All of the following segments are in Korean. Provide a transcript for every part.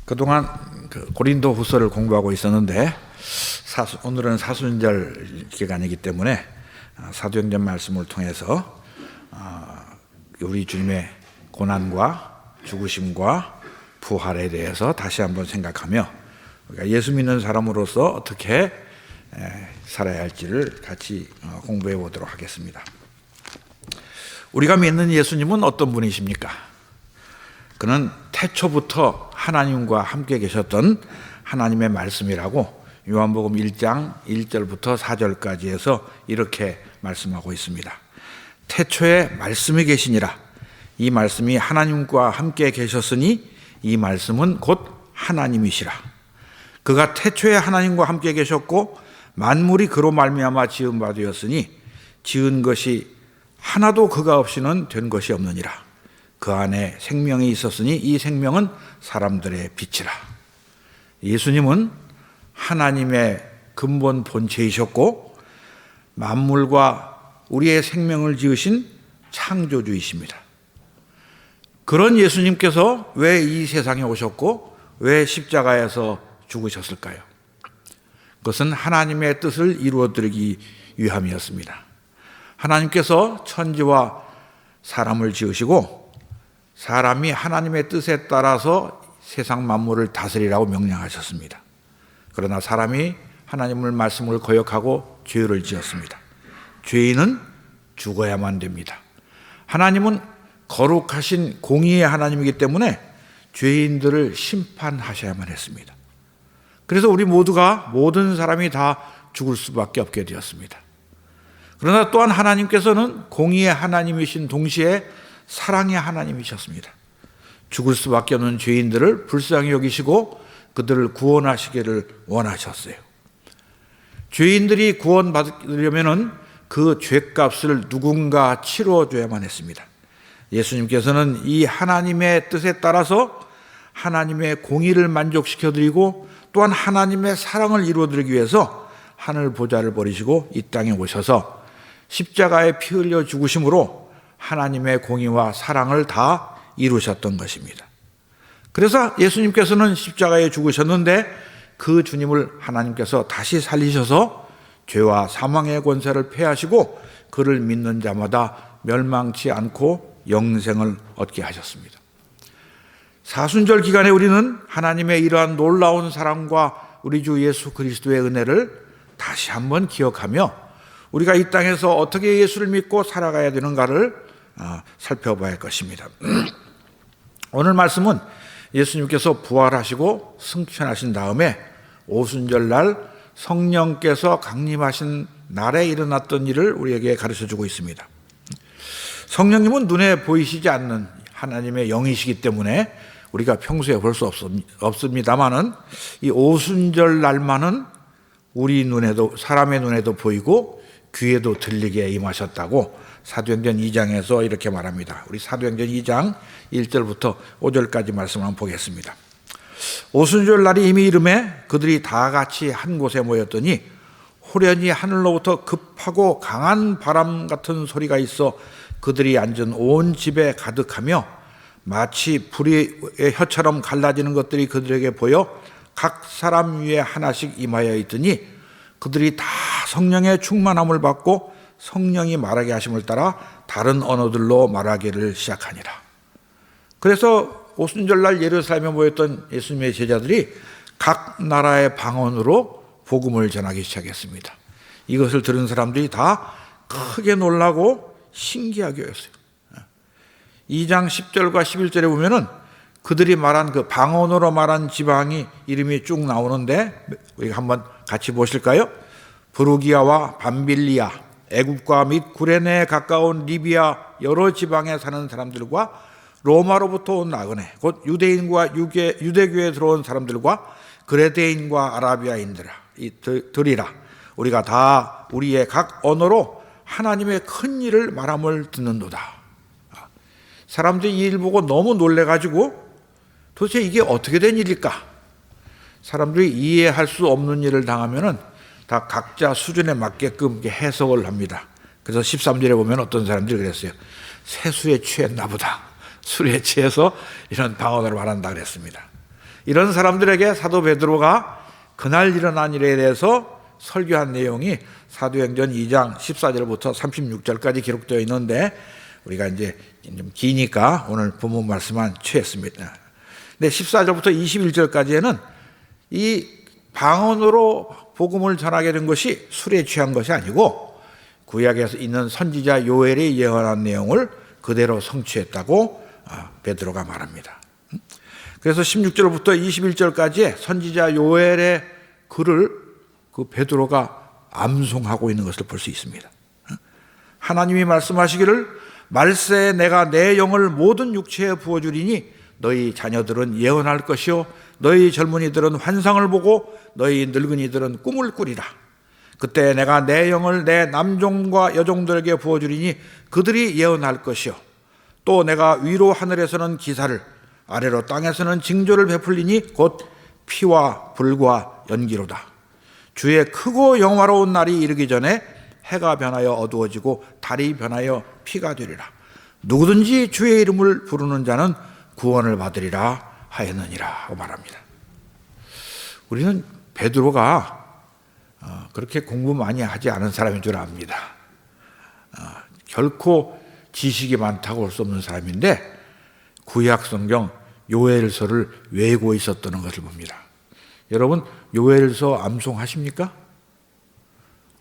그동안 고린도 후서를 공부하고 있었는데 오늘은 사순절 기간이기 때문에 사도행전 말씀을 통해서 우리 주님의 고난과 죽으심과 부활에 대해서 다시 한번 생각하며 우리가 예수 믿는 사람으로서 어떻게 살아야 할지를 같이 공부해 보도록 하겠습니다. 우리가 믿는 예수님은 어떤 분이십니까? 그는 태초부터 하나님과 함께 계셨던 하나님의 말씀이라고 요한복음 1장 1절부터 4절까지 해서 이렇게 말씀하고 있습니다. 태초에 말씀이 계시니라. 이 말씀이 하나님과 함께 계셨으니 이 말씀은 곧 하나님이시라. 그가 태초에 하나님과 함께 계셨고 만물이 그로 말미암아 지은 바 되었으니 지은 것이 하나도 그가 없이는 된 것이 없느니라. 그 안에 생명이 있었으니 이 생명은 사람들의 빛이라. 예수님은 하나님의 근본 본체이셨고 만물과 우리의 생명을 지으신 창조주이십니다. 그런 예수님께서 왜 이 세상에 오셨고 왜 십자가에서 죽으셨을까요? 그것은 하나님의 뜻을 이루어드리기 위함이었습니다. 하나님께서 천지와 사람을 지으시고 사람이 하나님의 뜻에 따라서 세상 만물을 다스리라고 명령하셨습니다. 그러나 사람이 하나님의 말씀을 거역하고 죄를 지었습니다. 죄인은 죽어야만 됩니다. 하나님은 거룩하신 공의의 하나님이기 때문에 죄인들을 심판하셔야만 했습니다. 그래서 우리 모든 사람이 다 죽을 수밖에 없게 되었습니다. 그러나 또한 하나님께서는 공의의 하나님이신 동시에 사랑의 하나님이셨습니다. 죽을 수밖에 없는 죄인들을 불쌍히 여기시고 그들을 구원하시기를 원하셨어요. 죄인들이 구원받으려면 그 죄값을 누군가 치러줘야만 했습니다. 예수님께서는 이 하나님의 뜻에 따라서 하나님의 공의를 만족시켜드리고 또한 하나님의 사랑을 이루어드리기 위해서 하늘 보좌를 버리시고 이 땅에 오셔서 십자가에 피 흘려 죽으심으로 하나님의 공의와 사랑을 다 이루셨던 것입니다. 그래서 예수님께서는 십자가에 죽으셨는데 그 주님을 하나님께서 다시 살리셔서 죄와 사망의 권세를 폐하시고 그를 믿는 자마다 멸망치 않고 영생을 얻게 하셨습니다. 사순절 기간에 우리는 하나님의 이러한 놀라운 사랑과 우리 주 예수 그리스도의 은혜를 다시 한번 기억하며 우리가 이 땅에서 어떻게 예수를 믿고 살아가야 되는가를 살펴봐야 할 것입니다. 오늘 말씀은 예수님께서 부활하시고 승천하신 다음에 오순절날 성령께서 강림하신 날에 일어났던 일을 우리에게 가르쳐주고 있습니다. 성령님은 눈에 보이시지 않는 하나님의 영이시기 때문에 우리가 평소에 볼 수 없습니다만은 이 오순절 날만은 우리 눈에도 사람의 눈에도 보이고 귀에도 들리게 임하셨다고 사도행전 2장에서 이렇게 말합니다. 우리 사도행전 2장 1절부터 5절까지 말씀을 한번 보겠습니다. 오순절 날이 이미 이름에 그들이 다 같이 한 곳에 모였더니 호련히 하늘로부터 급하고 강한 바람 같은 소리가 있어 그들이 앉은 온 집에 가득하며 마치 불의 혀처럼 갈라지는 것들이 그들에게 보여 각 사람 위에 하나씩 임하여 있더니 그들이 다 성령의 충만함을 받고 성령이 말하게 하심을 따라 다른 언어들로 말하기를 시작하니라. 그래서 오순절날 예루살렘에 모였던 예수님의 제자들이 각 나라의 방언으로 복음을 전하기 시작했습니다. 이것을 들은 사람들이 다 크게 놀라고 신기하게 여겼어요. 2장 10절과 11절에 보면은 그들이 말한 그 방언으로 말한 지방이 이름이 쭉 나오는데 우리가 한번 같이 보실까요? 브루기아와 밤빌리아, 애굽과 및 구레네에 가까운 리비아 여러 지방에 사는 사람들과 로마로부터 온 나그네, 곧 유대인과 유대교에 들어온 사람들과 그레데인과 아라비아인들이라 우리가 다 우리의 각 언어로 하나님의 큰 일을 말함을 듣는도다. 사람들이 이 일 보고 너무 놀래가지고 도대체 이게 어떻게 된 일일까? 사람들이 이해할 수 없는 일을 당하면은 다 각자 수준에 맞게끔 해석을 합니다. 그래서 13절에 보면 어떤 사람들이 그랬어요. 세수에 취했나 보다. 술에 취해서 이런 방언을 말한다 그랬습니다. 이런 사람들에게 사도 베드로가 그날 일어난 일에 대해서 설교한 내용이 사도행전 2장 14절부터 36절까지 기록되어 있는데 우리가 이제 좀 기니까 오늘 본문 말씀만 취했습니다. 근데 14절부터 21절까지에는 이 방언으로 복음을 전하게 된 것이 술에 취한 것이 아니고 구약에서 있는 선지자 요엘이 예언한 내용을 그대로 성취했다고 베드로가 말합니다. 그래서 16절부터 21절까지의 선지자 요엘의 글을 그 베드로가 암송하고 있는 것을 볼 수 있습니다. 하나님이 말씀하시기를 말세에 내가 내 영을 모든 육체에 부어주리니 너희 자녀들은 예언할 것이요 너희 젊은이들은 환상을 보고 너희 늙은이들은 꿈을 꾸리라. 그때 내가 내 영을 내 남종과 여종들에게 부어주리니 그들이 예언할 것이요 또 내가 위로 하늘에서는 기사를 아래로 땅에서는 징조를 베풀리니 곧 피와 불과 연기로다. 주의 크고 영화로운 날이 이르기 전에 해가 변하여 어두워지고 달이 변하여 피가 되리라. 누구든지 주의 이름을 부르는 자는 구원을 받으리라 하였느니라 말합니다. 우리는 베드로가 그렇게 공부 많이 하지 않은 사람인 줄 압니다. 결코 지식이 많다고 볼 수 없는 사람인데 구약 성경 요엘서를 외우고 있었다는 것을 봅니다. 여러분 요엘서 암송하십니까?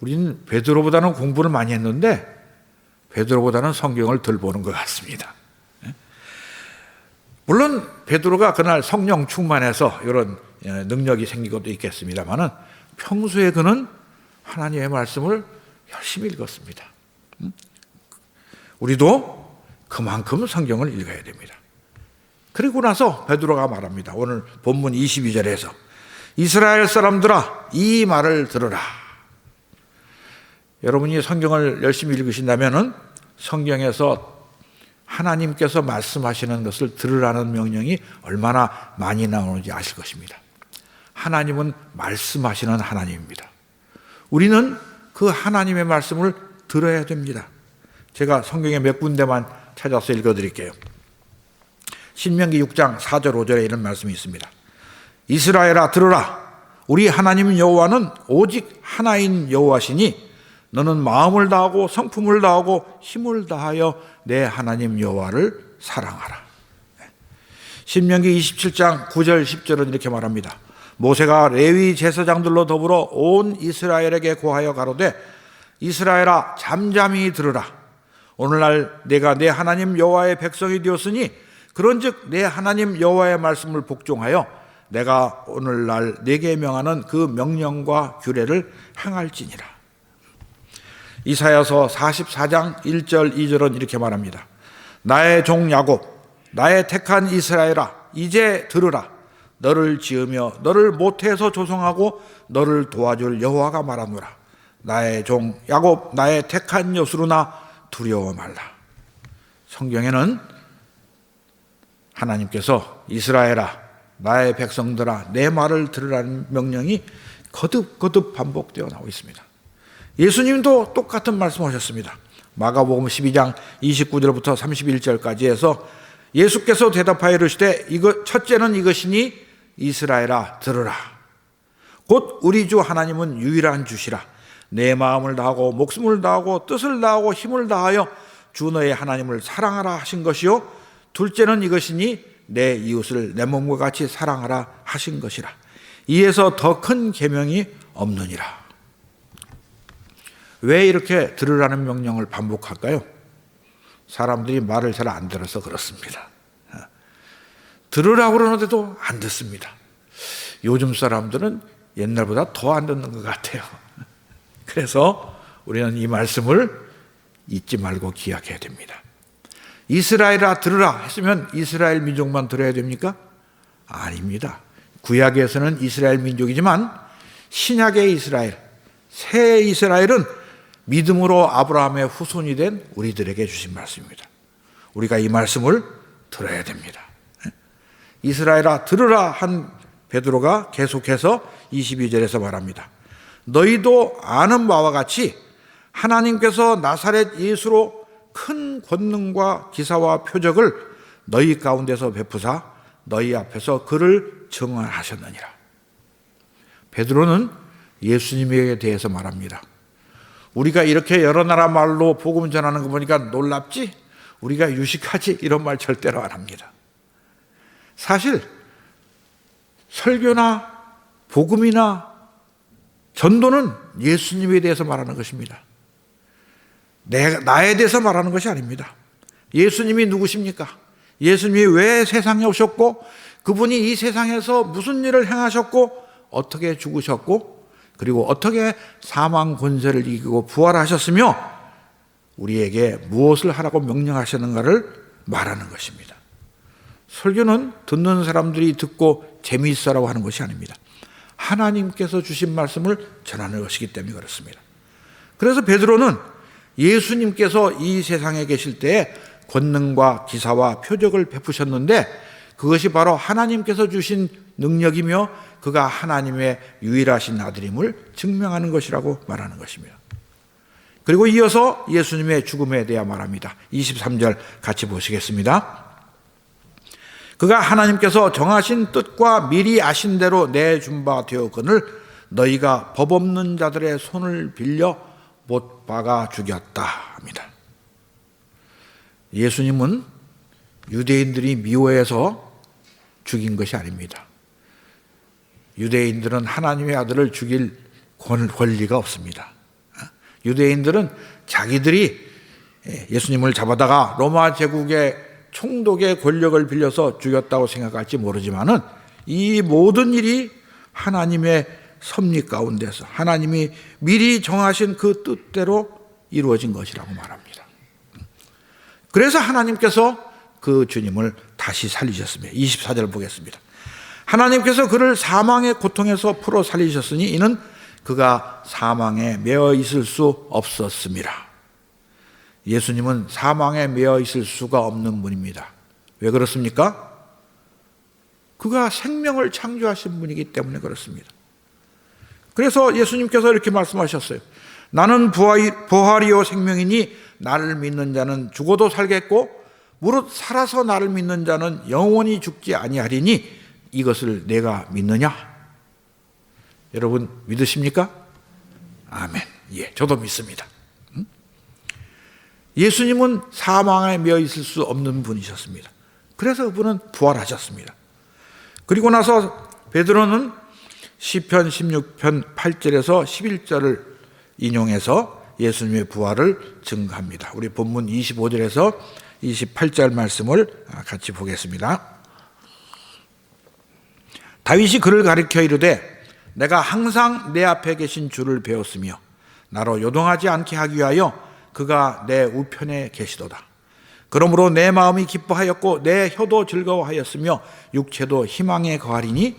우리는 베드로보다는 공부를 많이 했는데 베드로보다는 성경을 덜 보는 것 같습니다. 물론 베드로가 그날 성령 충만해서 이런 능력이 생긴 것도 있겠습니다만은 평소에 그는 하나님의 말씀을 열심히 읽었습니다. 우리도 그만큼 성경을 읽어야 됩니다. 그리고 나서 베드로가 말합니다. 오늘 본문 22절에서 이스라엘 사람들아 이 말을 들으라. 여러분이 성경을 열심히 읽으신다면은 성경에서 하나님께서 말씀하시는 것을 들으라는 명령이 얼마나 많이 나오는지 아실 것입니다. 하나님은 말씀하시는 하나님입니다. 우리는 그 하나님의 말씀을 들어야 됩니다. 제가 성경에 몇 군데만 찾아서 읽어드릴게요. 신명기 6장 4절 5절에 이런 말씀이 있습니다. 이스라엘아 들으라. 우리 하나님 여호와는 오직 하나인 여호와시니 너는 마음을 다하고 성품을 다하고 힘을 다하여 내 하나님 여호와를 사랑하라. 신명기 27장 9절 10절은 이렇게 말합니다. 모세가 레위 제사장들로 더불어 온 이스라엘에게 고하여 가로되 이스라엘아 잠잠히 들으라. 오늘날 내가 내 하나님 여호와의 백성이 되었으니 그런즉 내 하나님 여호와의 말씀을 복종하여 내가 오늘날 네게 명하는 그 명령과 규례를 행할지니라. 이사야서 44장 1절 2절은 이렇게 말합니다. 나의 종 야곱 나의 택한 이스라엘아 이제 들으라. 너를 지으며 너를 모태에서 조성하고 너를 도와줄 여호와가 말하노라. 나의 종 야곱 나의 택한 여수로나 두려워 말라. 성경에는 하나님께서 이스라엘아 나의 백성들아 내 말을 들으라는 명령이 거듭거듭 반복되어 나오고 있습니다. 예수님도 똑같은 말씀하셨습니다. 마가복음 12장 29절부터 31절까지 해서 예수께서 대답하여 이르시되 첫째는 이것이니 이스라엘아 들으라. 곧 우리 주 하나님은 유일한 주시라. 내 마음을 다하고 목숨을 다하고 뜻을 다하고 힘을 다하여 주 너의 하나님을 사랑하라 하신 것이요 둘째는 이것이니 내 이웃을 내 몸과 같이 사랑하라 하신 것이라. 이에서 더 큰 계명이 없느니라. 왜 이렇게 들으라는 명령을 반복할까요? 사람들이 말을 잘 안 들어서 그렇습니다. 들으라고 그러는데도 안 듣습니다. 요즘 사람들은 옛날보다 더 안 듣는 것 같아요. 그래서 우리는 이 말씀을 잊지 말고 기억해야 됩니다. 이스라엘아 들으라 했으면 이스라엘 민족만 들어야 됩니까? 아닙니다. 구약에서는 이스라엘 민족이지만 신약의 이스라엘, 새 이스라엘은 믿음으로 아브라함의 후손이 된 우리들에게 주신 말씀입니다. 우리가 이 말씀을 들어야 됩니다. 이스라엘아 들으라 한 베드로가 계속해서 22절에서 말합니다. 너희도 아는 바와 같이 하나님께서 나사렛 예수로 큰 권능과 기사와 표적을 너희 가운데서 베푸사 너희 앞에서 그를 증언하셨느니라. 베드로는 예수님에 대해서 말합니다. 우리가 이렇게 여러 나라 말로 복음 전하는 거 보니까 놀랍지? 우리가 유식하지? 이런 말 절대로 안 합니다. 사실 설교나 복음이나 전도는 예수님에 대해서 말하는 것입니다. 나에 대해서 말하는 것이 아닙니다. 예수님이 누구십니까? 예수님이 왜 세상에 오셨고, 그분이 이 세상에서 무슨 일을 행하셨고, 어떻게 죽으셨고, 그리고 어떻게 사망 권세를 이기고 부활하셨으며 우리에게 무엇을 하라고 명령하셨는가를 말하는 것입니다. 설교는 듣는 사람들이 듣고 재미있어라고 하는 것이 아닙니다. 하나님께서 주신 말씀을 전하는 것이기 때문에 그렇습니다. 그래서 베드로는 예수님께서 이 세상에 계실 때에 권능과 기사와 표적을 베푸셨는데 그것이 바로 하나님께서 주신 능력이며 그가 하나님의 유일하신 아들임을 증명하는 것이라고 말하는 것입니다. 그리고 이어서 예수님의 죽음에 대해 말합니다. 23절 같이 보시겠습니다. 그가 하나님께서 정하신 뜻과 미리 아신 대로 내준 바 되었거늘 너희가 법 없는 자들의 손을 빌려 못 박아 죽였다 합니다. 예수님은 유대인들이 미워해서 죽인 것이 아닙니다. 유대인들은 하나님의 아들을 죽일 권리가 없습니다. 유대인들은 자기들이 예수님을 잡아다가 로마 제국의 총독의 권력을 빌려서 죽였다고 생각할지 모르지만은 이 모든 일이 하나님의 섭리 가운데서 하나님이 미리 정하신 그 뜻대로 이루어진 것이라고 말합니다. 그래서 하나님께서 그 주님을 다시 살리셨습니다. 24절 보겠습니다. 하나님께서 그를 사망의 고통에서 풀어 살리셨으니 이는 그가 사망에 매어 있을 수 없었습니다. 예수님은 사망에 매어 있을 수가 없는 분입니다. 왜 그렇습니까? 그가 생명을 창조하신 분이기 때문에 그렇습니다. 그래서 예수님께서 이렇게 말씀하셨어요. 나는 부활이요 생명이니 나를 믿는 자는 죽어도 살겠고 무릇 살아서 나를 믿는 자는 영원히 죽지 아니하리니 이것을 내가 믿느냐? 여러분 믿으십니까? 아멘. 예, 저도 믿습니다. 예수님은 사망에 매어 있을 수 없는 분이셨습니다. 그래서 그분은 부활하셨습니다. 그리고 나서 베드로는 시편 16편 8절에서 11절을 인용해서 예수님의 부활을 증거합니다. 우리 본문 25절에서 28절 말씀을 같이 보겠습니다. 다윗이 그를 가리켜 이르되 내가 항상 내 앞에 계신 주를 배웠으며 나로 요동하지 않게 하기 위하여 그가 내 우편에 계시도다. 그러므로 내 마음이 기뻐하였고 내 혀도 즐거워하였으며 육체도 희망에 거하리니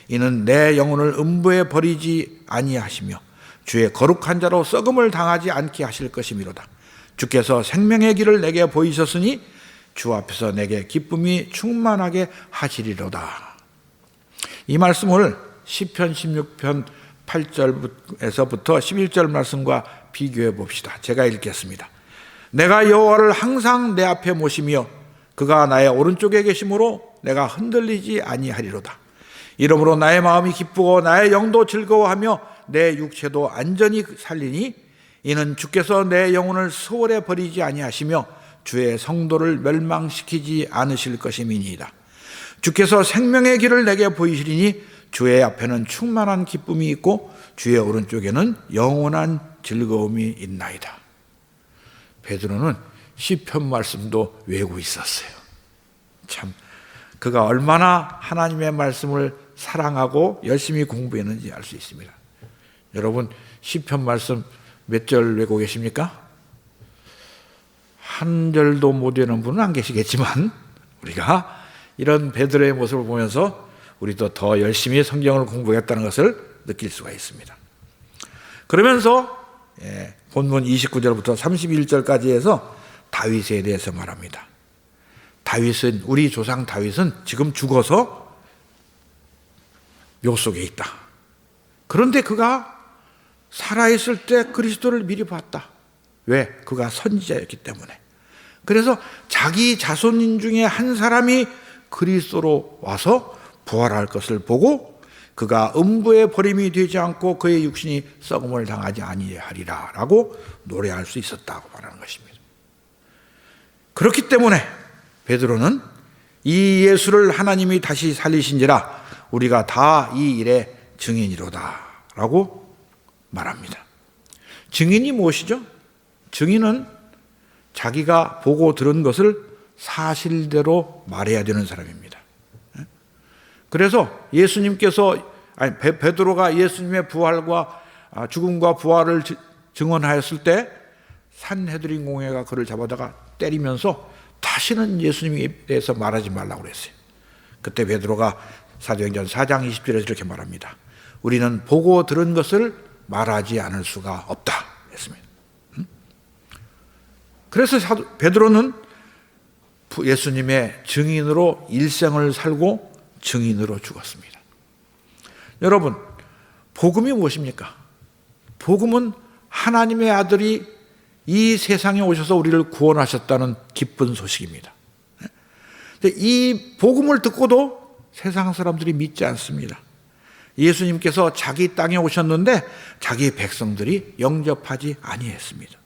이는 내 영혼을 음부에 버리지 아니하시며 주의 거룩한 자로 썩음을 당하지 않게 하실 것이미로다. 주께서 생명의 길을 내게 보이셨으니 주 앞에서 내게 기쁨이 충만하게 하시리로다. 이 말씀을 시편 16편 8절에서부터 11절 말씀과 비교해 봅시다. 제가 읽겠습니다. 내가 여호와를 항상 내 앞에 모시며 그가 나의 오른쪽에 계심으로 내가 흔들리지 아니하리로다. 이러므로 나의 마음이 기쁘고 나의 영도 즐거워하며 내 육체도 안전히 살리니 이는 주께서 내 영혼을 수월에 버리지 아니하시며 주의 성도를 멸망시키지 않으실 것임이니이다. 주께서 생명의 길을 내게 보이시리니 주의 앞에는 충만한 기쁨이 있고 주의 오른쪽에는 영원한 즐거움이 있나이다. 베드로는 시편 말씀도 외우고 있었어요. 참 그가 얼마나 하나님의 말씀을 사랑하고 열심히 공부했는지 알 수 있습니다. 여러분 시편 말씀 몇 절 외우고 계십니까? 한 절도 못 외우는 분은 안 계시겠지만 우리가 이런 베드로의 모습을 보면서 우리도 더 열심히 성경을 공부했다는 것을 느낄 수가 있습니다. 그러면서 본문 29절부터 31절까지 해서 다윗에 대해서 말합니다. 다윗은 우리 조상 다윗은 지금 죽어서 묘 속에 있다. 그런데 그가 살아있을 때 그리스도를 미리 봤다. 왜? 그가 선지자였기 때문에. 그래서 자기 자손인 중에 한 사람이 그리스도로 와서 부활할 것을 보고 그가 음부에 버림이 되지 않고 그의 육신이 썩음을 당하지 아니하리라 라고 노래할 수 있었다고 말하는 것입니다. 그렇기 때문에 베드로는 이 예수를 하나님이 다시 살리신지라 우리가 다 이 일의 증인이로다 라고 말합니다. 증인이 무엇이죠? 증인은 자기가 보고 들은 것을 사실대로 말해야 되는 사람입니다. 그래서 베드로가 예수님의 부활과 죽음과 부활을 증언하였을 때 산헤드린 공회가 그를 잡아다가 때리면서 다시는 예수님에 대해서 말하지 말라고 그랬어요. 그때 베드로가 사도행전 4장 20절에서 이렇게 말합니다. 우리는 보고 들은 것을 말하지 않을 수가 없다 했습니다. 그래서 베드로는 예수님의 증인으로 일생을 살고 증인으로 죽었습니다. 여러분, 복음이 무엇입니까? 복음은 하나님의 아들이 이 세상에 오셔서 우리를 구원하셨다는 기쁜 소식입니다. 이 복음을 듣고도 세상 사람들이 믿지 않습니다. 예수님께서 자기 땅에 오셨는데 자기 백성들이 영접하지 아니했습니다.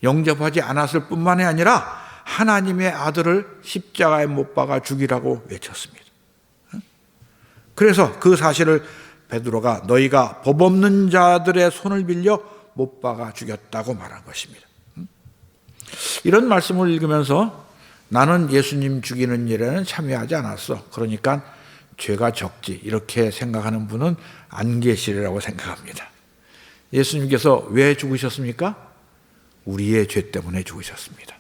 영접하지 않았을 뿐만이 아니라 하나님의 아들을 십자가에 못 박아 죽이라고 외쳤습니다. 그래서 그 사실을 베드로가 너희가 법 없는 자들의 손을 빌려 못 박아 죽였다고 말한 것입니다. 이런 말씀을 읽으면서 나는 예수님 죽이는 일에는 참여하지 않았어. 그러니까 죄가 적지. 이렇게 생각하는 분은 안 계시리라고 생각합니다. 예수님께서 왜 죽으셨습니까? 우리의 죄 때문에 죽으셨습니다.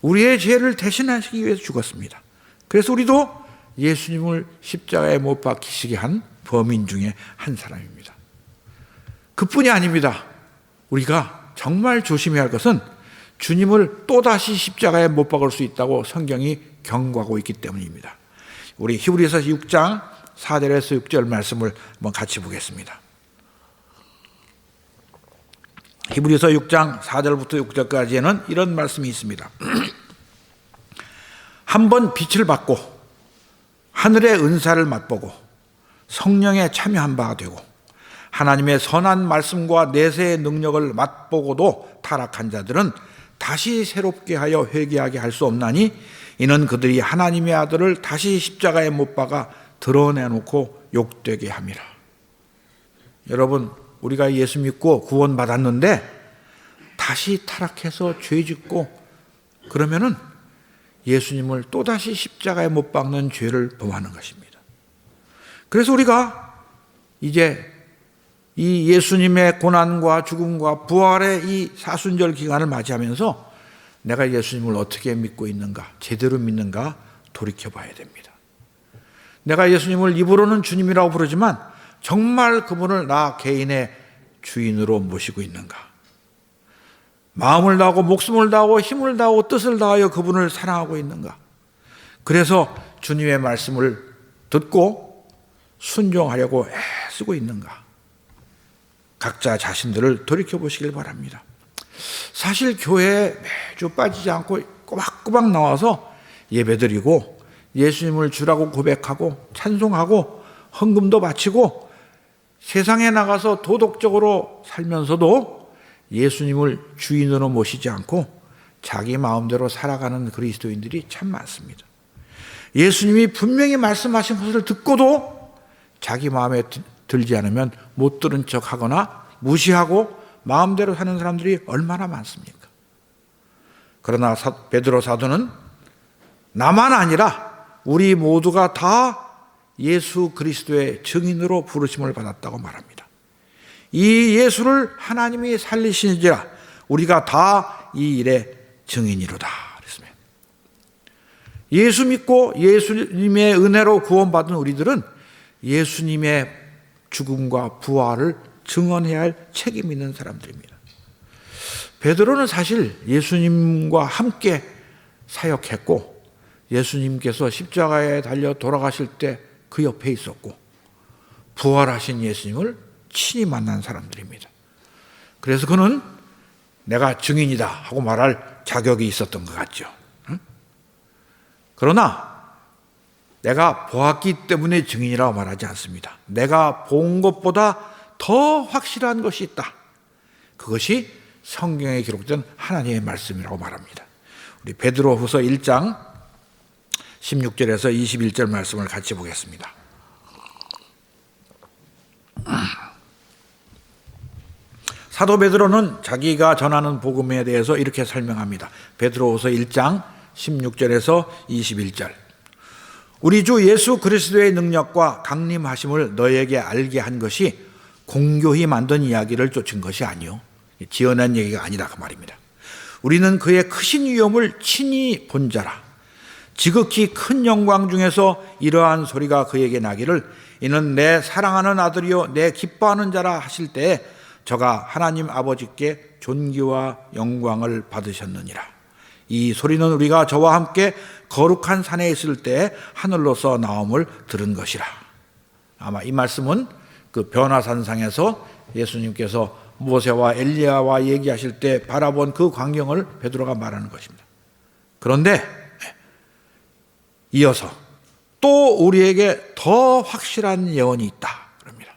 우리의 죄를 대신하시기 위해서 죽었습니다. 그래서 우리도 예수님을 십자가에 못 박히시게 한 범인 중에 한 사람입니다. 그뿐이 아닙니다. 우리가 정말 조심해야 할 것은 주님을 또다시 십자가에 못 박을 수 있다고 성경이 경고하고 있기 때문입니다. 우리 히브리서 6장 4절에서 6절 말씀을 한번 같이 보겠습니다. 히브리서 6장 4절부터 6절까지에는 이런 말씀이 있습니다. 한번 빛을 받고 하늘의 은사를 맛보고 성령에 참여한 바가 되고 하나님의 선한 말씀과 내세의 능력을 맛보고도 타락한 자들은 다시 새롭게 하여 회개하게 할 수 없나니 이는 그들이 하나님의 아들을 다시 십자가에 못 박아 드러내놓고 욕되게 함이라. 여러분, 우리가 예수 믿고 구원받았는데 다시 타락해서 죄 짓고 그러면은 예수님을 또다시 십자가에 못 박는 죄를 범하는 것입니다. 그래서 우리가 이제 이 예수님의 고난과 죽음과 부활의 이 사순절 기간을 맞이하면서 내가 예수님을 어떻게 믿고 있는가, 제대로 믿는가 돌이켜봐야 됩니다. 내가 예수님을 입으로는 주님이라고 부르지만 정말 그분을 나 개인의 주인으로 모시고 있는가, 마음을 다하고 목숨을 다하고 힘을 다하고 뜻을 다하여 그분을 사랑하고 있는가, 그래서 주님의 말씀을 듣고 순종하려고 애쓰고 있는가, 각자 자신들을 돌이켜보시길 바랍니다. 사실 교회에 매주 빠지지 않고 꼬박꼬박 나와서 예배드리고 예수님을 주라고 고백하고 찬송하고 헌금도 바치고 세상에 나가서 도덕적으로 살면서도 예수님을 주인으로 모시지 않고 자기 마음대로 살아가는 그리스도인들이 참 많습니다. 예수님이 분명히 말씀하신 것을 듣고도 자기 마음에 들지 않으면 못 들은 척하거나 무시하고 마음대로 사는 사람들이 얼마나 많습니까? 그러나 베드로 사도는 나만 아니라 우리 모두가 다 예수 그리스도의 증인으로 부르심을 받았다고 말합니다. 이 예수를 하나님이 살리시니라 우리가 다 이 일의 증인이로다 그랬습니다. 예수 믿고 예수님의 은혜로 구원받은 우리들은 예수님의 죽음과 부활을 증언해야 할 책임 있는 사람들입니다. 베드로는 사실 예수님과 함께 사역했고 예수님께서 십자가에 달려 돌아가실 때 그 옆에 있었고 부활하신 예수님을 친히 만난 사람들입니다. 그래서 그는 내가 증인이다 하고 말할 자격이 있었던 것 같죠. 그러나 내가 보았기 때문에 증인이라고 말하지 않습니다. 내가 본 것보다 더 확실한 것이 있다. 그것이 성경에 기록된 하나님의 말씀이라고 말합니다. 우리 베드로후서 1장 16절에서 21절 말씀을 같이 보겠습니다. 사도 베드로는 자기가 전하는 복음에 대해서 이렇게 설명합니다. 베드로후서 1장 16절에서 21절. 우리 주 예수 그리스도의 능력과 강림하심을 너에게 알게 한 것이 공교히 만든 이야기를 쫓은 것이 아니요 지어낸 얘기가 아니다 그 말입니다. 우리는 그의 크신 위엄을 친히 본 자라. 지극히 큰 영광 중에서 이러한 소리가 그에게 나기를 이는 내 사랑하는 아들이요 내 기뻐하는 자라 하실 때에 저가 하나님 아버지께 존귀와 영광을 받으셨느니라. 이 소리는 우리가 저와 함께 거룩한 산에 있을 때 하늘로서 나옴을 들은 것이라. 아마 이 말씀은 그 변화산상에서 예수님께서 모세와 엘리야와 얘기하실 때 바라본 그 광경을 베드로가 말하는 것입니다. 그런데 이어서 또 우리에게 더 확실한 예언이 있다 그럽니다.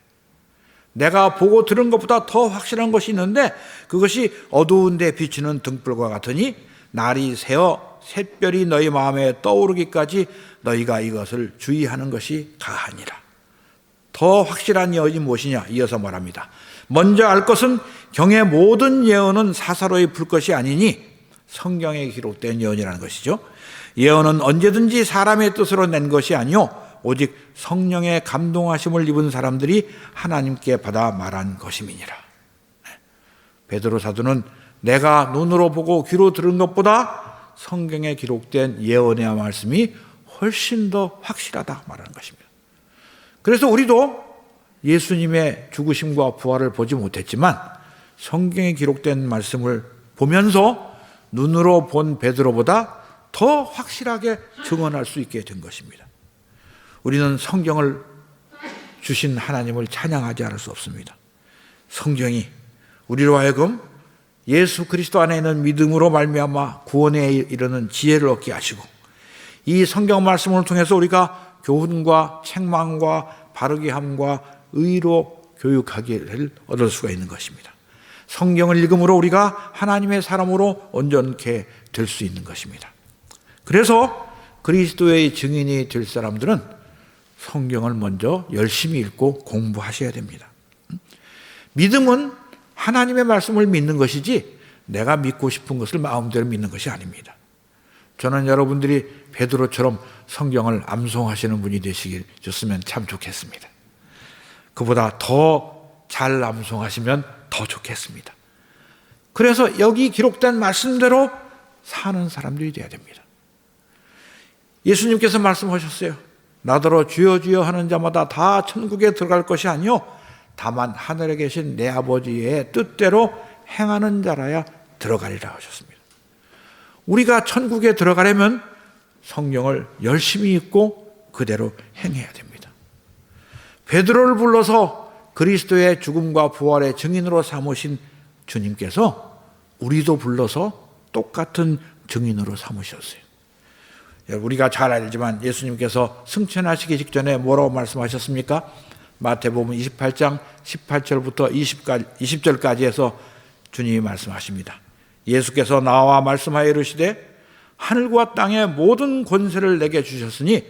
내가 보고 들은 것보다 더 확실한 것이 있는데 그것이 어두운 데 비치는 등불과 같으니 날이 새어 샛별이 너희 마음에 떠오르기까지 너희가 이것을 주의하는 것이 가하니라. 더 확실한 예언이 무엇이냐? 이어서 말합니다. 먼저 알 것은 경의 모든 예언은 사사로이 풀 것이 아니니 성경에 기록된 예언이라는 것이죠. 예언은 언제든지 사람의 뜻으로 낸 것이 아니요 오직 성령의 감동하심을 입은 사람들이 하나님께 받아 말한 것임이니라. 베드로 사도는 내가 눈으로 보고 귀로 들은 것보다 성경에 기록된 예언의 말씀이 훨씬 더 확실하다 말하는 것입니다. 그래서 우리도 예수님의 죽으심과 부활을 보지 못했지만 성경에 기록된 말씀을 보면서 눈으로 본 베드로보다 더 확실하게 증언할 수 있게 된 것입니다. 우리는 성경을 주신 하나님을 찬양하지 않을 수 없습니다. 성경이 우리로 하여금 예수 그리스도 안에 있는 믿음으로 말미암아 구원에 이르는 지혜를 얻게 하시고 이 성경 말씀을 통해서 우리가 교훈과 책망과 바르게 함과 의로 교육하기를 얻을 수가 있는 것입니다. 성경을 읽음으로 우리가 하나님의 사람으로 온전케 될 수 있는 것입니다. 그래서 그리스도의 증인이 될 사람들은 성경을 먼저 열심히 읽고 공부하셔야 됩니다. 믿음은 하나님의 말씀을 믿는 것이지 내가 믿고 싶은 것을 마음대로 믿는 것이 아닙니다. 저는 여러분들이 베드로처럼 성경을 암송하시는 분이 되시겠으면 참 좋겠습니다. 그보다 더 잘 암송하시면 더 좋겠습니다. 그래서 여기 기록된 말씀대로 사는 사람들이 되어야 됩니다. 예수님께서 말씀하셨어요. 나더러 주여 주여 하는 자마다 다 천국에 들어갈 것이 아니요 다만 하늘에 계신 내 아버지의 뜻대로 행하는 자라야 들어가리라 하셨습니다. 우리가 천국에 들어가려면 성경을 열심히 읽고 그대로 행해야 됩니다. 베드로를 불러서 그리스도의 죽음과 부활의 증인으로 삼으신 주님께서 우리도 불러서 똑같은 증인으로 삼으셨어요. 우리가 잘 알지만 예수님께서 승천하시기 직전에 뭐라고 말씀하셨습니까? 마태복음 28장 18절부터 20절까지 해서 주님이 말씀하십니다. 예수께서 나와 말씀하여 이르시되 하늘과 땅의 모든 권세를 내게 주셨으니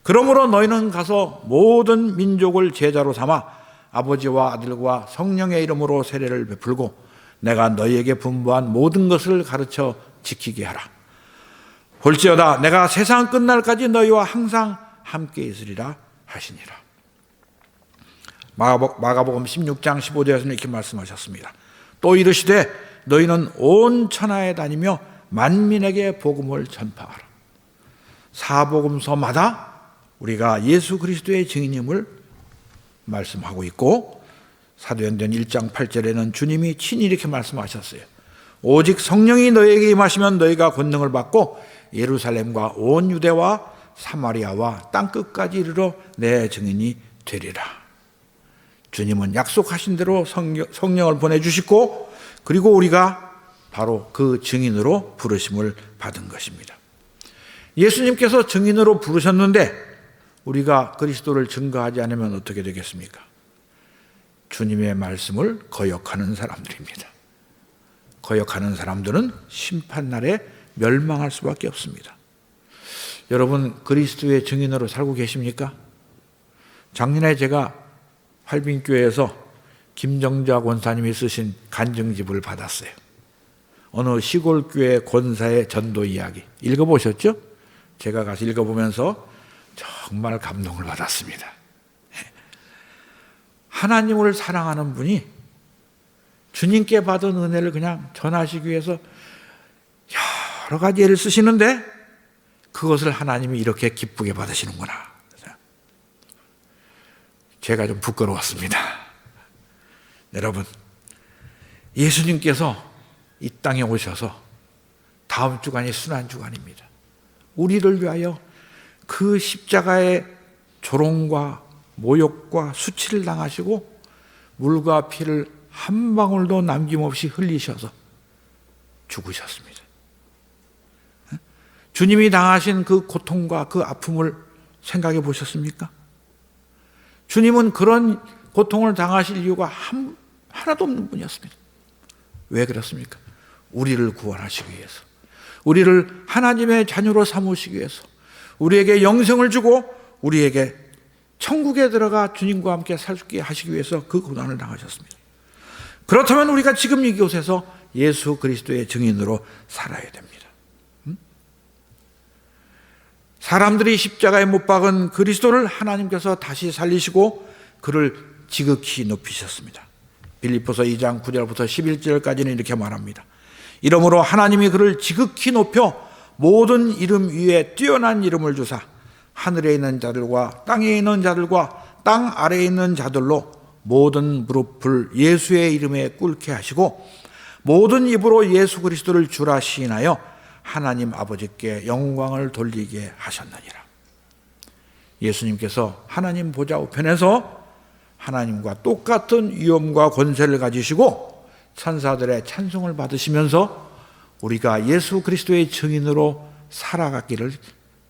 그러므로 너희는 가서 모든 민족을 제자로 삼아 아버지와 아들과 성령의 이름으로 세례를 베풀고 내가 너희에게 분부한 모든 것을 가르쳐 지키게 하라. 볼지어다 내가 세상 끝날까지 너희와 항상 함께 있으리라 하시니라. 마가복음 16장 15절에서는 이렇게 말씀하셨습니다. 또 이르시되 너희는 온 천하에 다니며 만민에게 복음을 전파하라. 사복음서마다 우리가 예수 그리스도의 증인임을 말씀하고 있고 사도행전 1장 8절에는 주님이 친히 이렇게 말씀하셨어요. 오직 성령이 너희에게 임하시면 너희가 권능을 받고 예루살렘과 온 유대와 사마리아와 땅끝까지 이르러 내 증인이 되리라. 주님은 약속하신 대로 성령을 보내주시고 그리고 우리가 바로 그 증인으로 부르심을 받은 것입니다. 예수님께서 증인으로 부르셨는데 우리가 그리스도를 증거하지 않으면 어떻게 되겠습니까? 주님의 말씀을 거역하는 사람들입니다. 거역하는 사람들은 심판날에 멸망할 수밖에 없습니다. 여러분, 그리스도의 증인으로 살고 계십니까? 작년에 제가 활빈교회에서 김정자 권사님이 쓰신 간증집을 받았어요. 어느 시골교회 권사의 전도 이야기 읽어보셨죠? 제가 가서 읽어보면서 정말 감동을 받았습니다. 하나님을 사랑하는 분이 주님께 받은 은혜를 그냥 전하시기 위해서 여러 가지 애를 쓰시는데 그것을 하나님이 이렇게 기쁘게 받으시는구나. 제가 좀 부끄러웠습니다. 여러분, 예수님께서 이 땅에 오셔서 다음 주간이 순환주간입니다. 우리를 위하여 그 십자가의 조롱과 모욕과 수치를 당하시고 물과 피를 한 방울도 남김없이 흘리셔서 죽으셨습니다. 주님이 당하신 그 고통과 그 아픔을 생각해 보셨습니까? 주님은 그런 고통을 당하실 이유가 하나도 없는 분이었습니다. 왜 그렇습니까? 우리를 구원하시기 위해서, 우리를 하나님의 자녀로 삼으시기 위해서, 우리에게 영생을 주고 우리에게 천국에 들어가 주님과 함께 살게 하시기 위해서 그 고난을 당하셨습니다. 그렇다면 우리가 지금 이곳에서 예수 그리스도의 증인으로 살아야 됩니다. 사람들이 십자가에 못 박은 그리스도를 하나님께서 다시 살리시고 그를 지극히 높이셨습니다. 빌립보서 2장 9절부터 11절까지는 이렇게 말합니다. 이러므로 하나님이 그를 지극히 높여 모든 이름 위에 뛰어난 이름을 주사 하늘에 있는 자들과 땅에 있는 자들과 땅 아래에 있는 자들로 모든 무릎을 예수의 이름에 꿇게 하시고 모든 입으로 예수 그리스도를 주라 시인하여 하나님 아버지께 영광을 돌리게 하셨느니라. 예수님께서 하나님 보좌 우편에서 하나님과 똑같은 위엄과 권세를 가지시고 천사들의 찬송을 받으시면서 우리가 예수 그리스도의 증인으로 살아가기를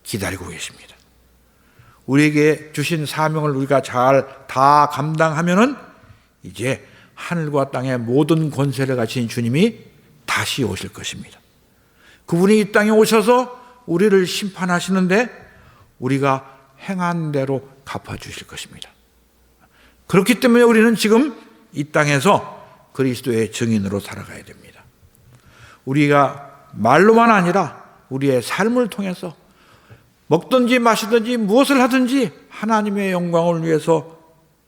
기다리고 계십니다. 우리에게 주신 사명을 우리가 잘 다 감당하면은 이제 하늘과 땅의 모든 권세를 가진 주님이 다시 오실 것입니다. 그분이 이 땅에 오셔서 우리를 심판하시는데 우리가 행한 대로 갚아주실 것입니다. 그렇기 때문에 우리는 지금 이 땅에서 그리스도의 증인으로 살아가야 됩니다. 우리가 말로만 아니라 우리의 삶을 통해서 먹든지 마시든지 무엇을 하든지 하나님의 영광을 위해서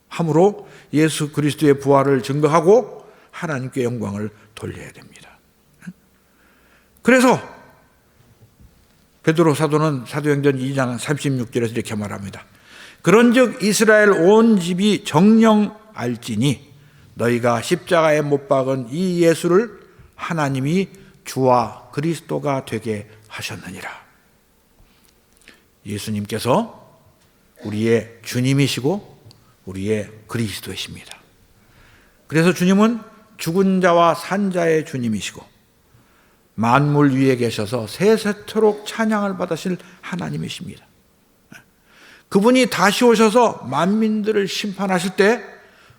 함으로 예수 그리스도의 부활을 증거하고 하나님께 영광을 돌려야 됩니다. 그래서 베드로 사도는 사도행전 2장 36절에서 이렇게 말합니다. 그런즉 이스라엘 온 집이 정녕 알지니 너희가 십자가에 못 박은 이 예수를 하나님이 주와 그리스도가 되게 하셨느니라. 예수님께서 우리의 주님이시고 우리의 그리스도이십니다. 그래서 주님은 죽은 자와 산 자의 주님이시고 만물 위에 계셔서 세세토록 찬양을 받으실 하나님이십니다. 그분이 다시 오셔서 만민들을 심판하실 때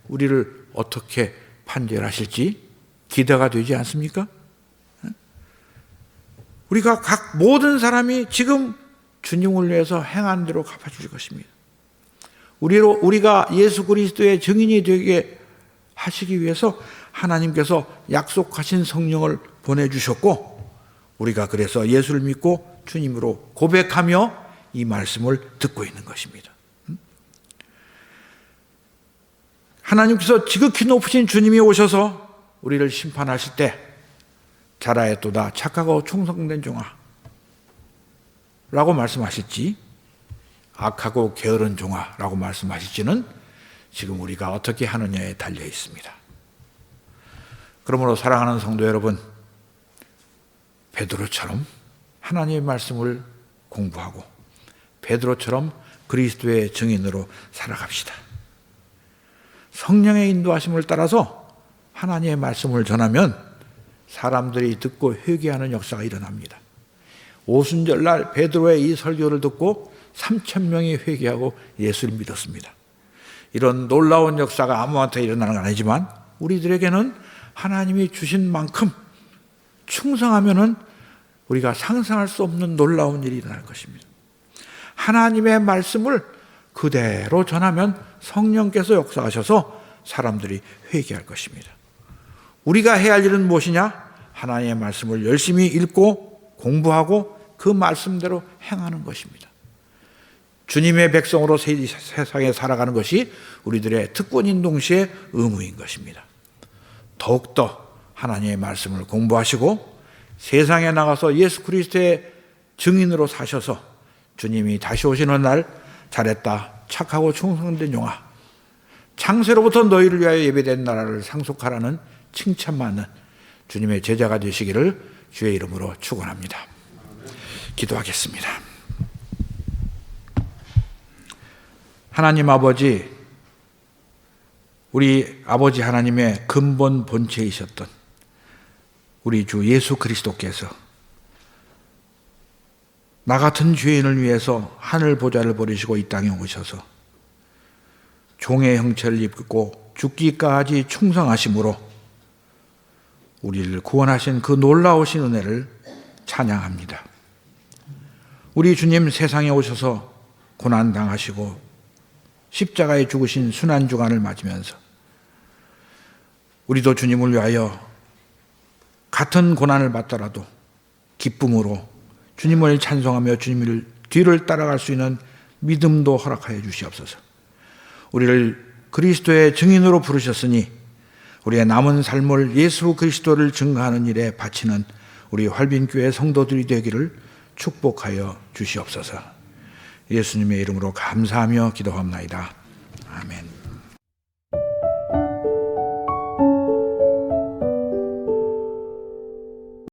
우리를 어떻게 판결하실지 기대가 되지 않습니까? 우리가 각 모든 사람이 지금 주님을 위해서 행한 대로 갚아주실 것입니다. 우리가 예수 그리스도의 증인이 되게 하시기 위해서 하나님께서 약속하신 성령을 보내주셨고 우리가 그래서 예수를 믿고 주님으로 고백하며 이 말씀을 듣고 있는 것입니다. 하나님께서 지극히 높으신 주님이 오셔서 우리를 심판하실 때 자라였도다 착하고 충성된 종아 라고 말씀하실지 악하고 게으른 종아 라고 말씀하실지는 지금 우리가 어떻게 하느냐에 달려 있습니다. 그러므로 사랑하는 성도 여러분, 베드로처럼 하나님의 말씀을 공부하고 베드로처럼 그리스도의 증인으로 살아갑시다. 성령의 인도하심을 따라서 하나님의 말씀을 전하면 사람들이 듣고 회개하는 역사가 일어납니다. 오순절날 베드로의 이 설교를 듣고 3,000명이 회개하고 예수를 믿었습니다. 이런 놀라운 역사가 아무한테 일어나는 건 아니지만 우리들에게는 하나님이 주신 만큼 충성하면은 우리가 상상할 수 없는 놀라운 일이 일어날 것입니다. 하나님의 말씀을 그대로 전하면 성령께서 역사하셔서 사람들이 회개할 것입니다. 우리가 해야 할 일은 무엇이냐? 하나님의 말씀을 열심히 읽고 공부하고 그 말씀대로 행하는 것입니다. 주님의 백성으로 세상에 살아가는 것이 우리들의 특권인 동시에 의무인 것입니다. 더욱더 하나님의 말씀을 공부하시고 세상에 나가서 예수 그리스도의 증인으로 사셔서 주님이 다시 오시는 날 잘했다 착하고 충성된 용아 창세로부터 너희를 위하여 예배된 나라를 상속하라는 칭찬받는 주님의 제자가 되시기를 주의 이름으로 축원합니다. 기도하겠습니다. 하나님 아버지, 우리 아버지 하나님의 근본 본체이셨던 우리 주 예수 그리스도께서 나 같은 죄인을 위해서 하늘 보좌를 버리시고 이 땅에 오셔서 종의 형체를 입고 죽기까지 충성하심으로 우리를 구원하신 그 놀라우신 은혜를 찬양합니다. 우리 주님 세상에 오셔서 고난당하시고 십자가에 죽으신 순환주간을 맞으면서 우리도 주님을 위하여 같은 고난을 받더라도 기쁨으로 주님을 찬송하며 주님을 뒤를 따라갈 수 있는 믿음도 허락하여 주시옵소서. 우리를 그리스도의 증인으로 부르셨으니 우리의 남은 삶을 예수 그리스도를 증거하는 일에 바치는 우리 활빈교회 성도들이 되기를 축복하여 주시옵소서. 예수님의 이름으로 감사하며 기도합나이다. 아멘.